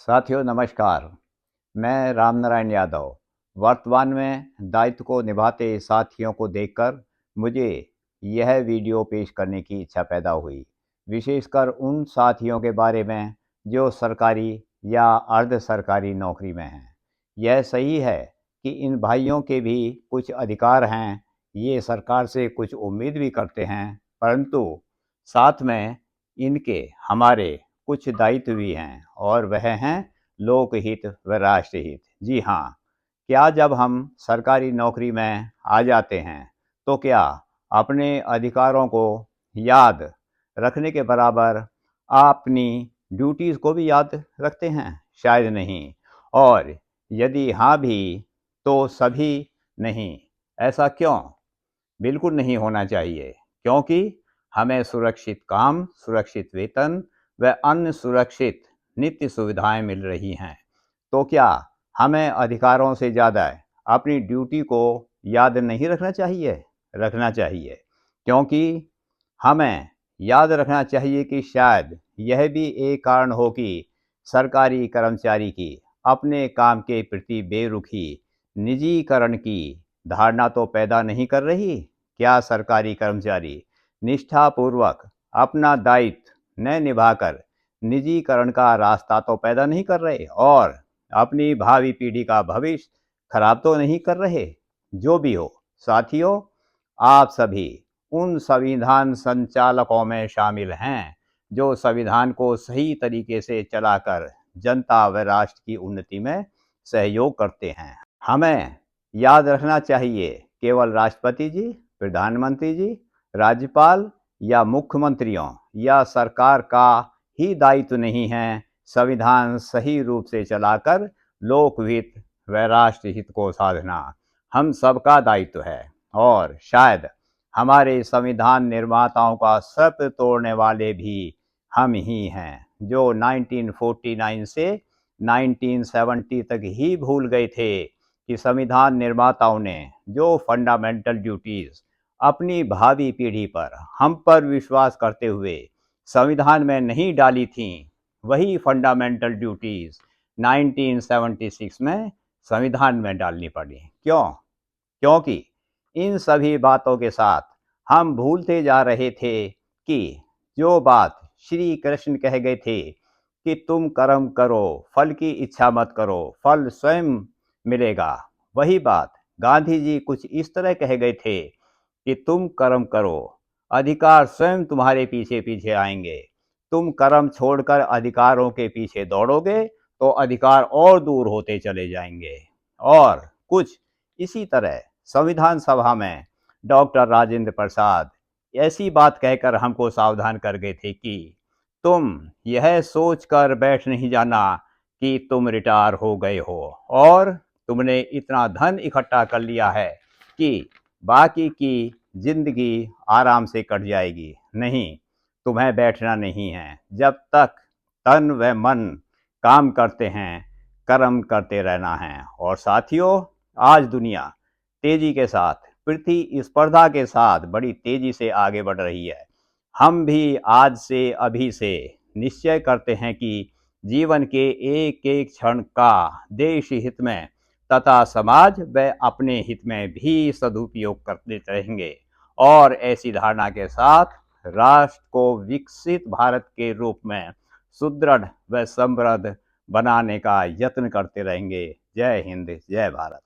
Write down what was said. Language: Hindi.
साथियों नमस्कार। मैं रामनारायण यादव। वर्तमान में दायित्व को निभाते साथियों को देखकर मुझे यह वीडियो पेश करने की इच्छा पैदा हुई। विशेषकर उन साथियों के बारे में जो सरकारी या अर्ध सरकारी नौकरी में हैं। यह सही है कि इन भाइयों के भी कुछ अधिकार हैं, ये सरकार से कुछ उम्मीद भी करते हैं, परंतु साथ में इनके हमारे कुछ दायित्व भी हैं और वह हैं लोकहित व राष्ट्रहित। जी हाँ, क्या जब हम सरकारी नौकरी में आ जाते हैं तो क्या अपने अधिकारों को याद रखने के बराबर अपनी ड्यूटीज़ को भी याद रखते हैं? शायद नहीं। और यदि हाँ भी तो सभी नहीं। ऐसा क्यों? बिल्कुल नहीं होना चाहिए, क्योंकि हमें सुरक्षित काम, सुरक्षित वेतन व अन्य सुरक्षित नित्य सुविधाएं मिल रही हैं। तो क्या हमें अधिकारों से ज़्यादा अपनी ड्यूटी को याद नहीं रखना चाहिए? रखना चाहिए, क्योंकि हमें याद रखना चाहिए कि शायद यह भी एक कारण हो कि सरकारी कर्मचारी की अपने काम के प्रति बेरुखी, निजीकरण की धारणा तो पैदा नहीं कर रही। क्या सरकारी कर्मचारी निष्ठापूर्वक अपना दायित्व न निभाकर निजीकरण का रास्ता तो पैदा नहीं कर रहे और अपनी भावी पीढ़ी का भविष्य खराब तो नहीं कर रहे? जो भी हो साथियों, आप सभी उन संविधान संचालकों में शामिल हैं जो संविधान को सही तरीके से चलाकर जनता व राष्ट्र की उन्नति में सहयोग करते हैं। हमें याद रखना चाहिए, केवल राष्ट्रपति जी, प्रधानमंत्री जी, राज्यपाल या मुख्यमंत्रियों या सरकार का ही दायित्व नहीं है संविधान सही रूप से चलाकर लोकहित व राष्ट्रहित को साधना। हम सबका दायित्व है और शायद हमारे संविधान निर्माताओं का शर्त तोड़ने वाले भी हम ही हैं, जो 1949 से 1970 तक ही भूल गए थे कि संविधान निर्माताओं ने जो फंडामेंटल ड्यूटीज़ अपनी भावी पीढ़ी पर हम पर विश्वास करते हुए संविधान में नहीं डाली थीं, वही फंडामेंटल ड्यूटीज़ 1976 में संविधान में डालनी पड़ी। क्यों? क्योंकि इन सभी बातों के साथ हम भूलते जा रहे थे कि जो बात श्री कृष्ण कह गए थे कि तुम कर्म करो, फल की इच्छा मत करो, फल स्वयं मिलेगा, वही बात गांधी जी कुछ इस तरह कह गए थे कि तुम कर्म करो, अधिकार स्वयं तुम्हारे पीछे पीछे आएंगे। तुम कर्म छोड़कर अधिकारों के पीछे दौड़ोगे तो अधिकार और दूर होते चले जाएंगे। और कुछ इसी तरह संविधान सभा में डॉक्टर राजेंद्र प्रसाद ऐसी बात कहकर हमको सावधान कर गए थे कि तुम यह सोचकर बैठ नहीं जाना कि तुम रिटायर हो गए हो और तुमने इतना धन इकट्ठा कर लिया है कि बाकी की जिंदगी आराम से कट जाएगी। नहीं, तुम्हें बैठना नहीं है। जब तक तन व मन काम करते हैं, कर्म करते रहना है। और साथियों, आज दुनिया तेजी के साथ, प्रतिस्पर्धा के साथ बड़ी तेजी से आगे बढ़ रही है। हम भी आज से, अभी से निश्चय करते हैं कि जीवन के एक एक क्षण का देश हित में तथा समाज व अपने हित में भी सदुपयोग करते रहेंगे और ऐसी धारणा के साथ राष्ट्र को विकसित भारत के रूप में सुदृढ़ व समृद्ध बनाने का यत्न करते रहेंगे। जय हिंद, जय भारत।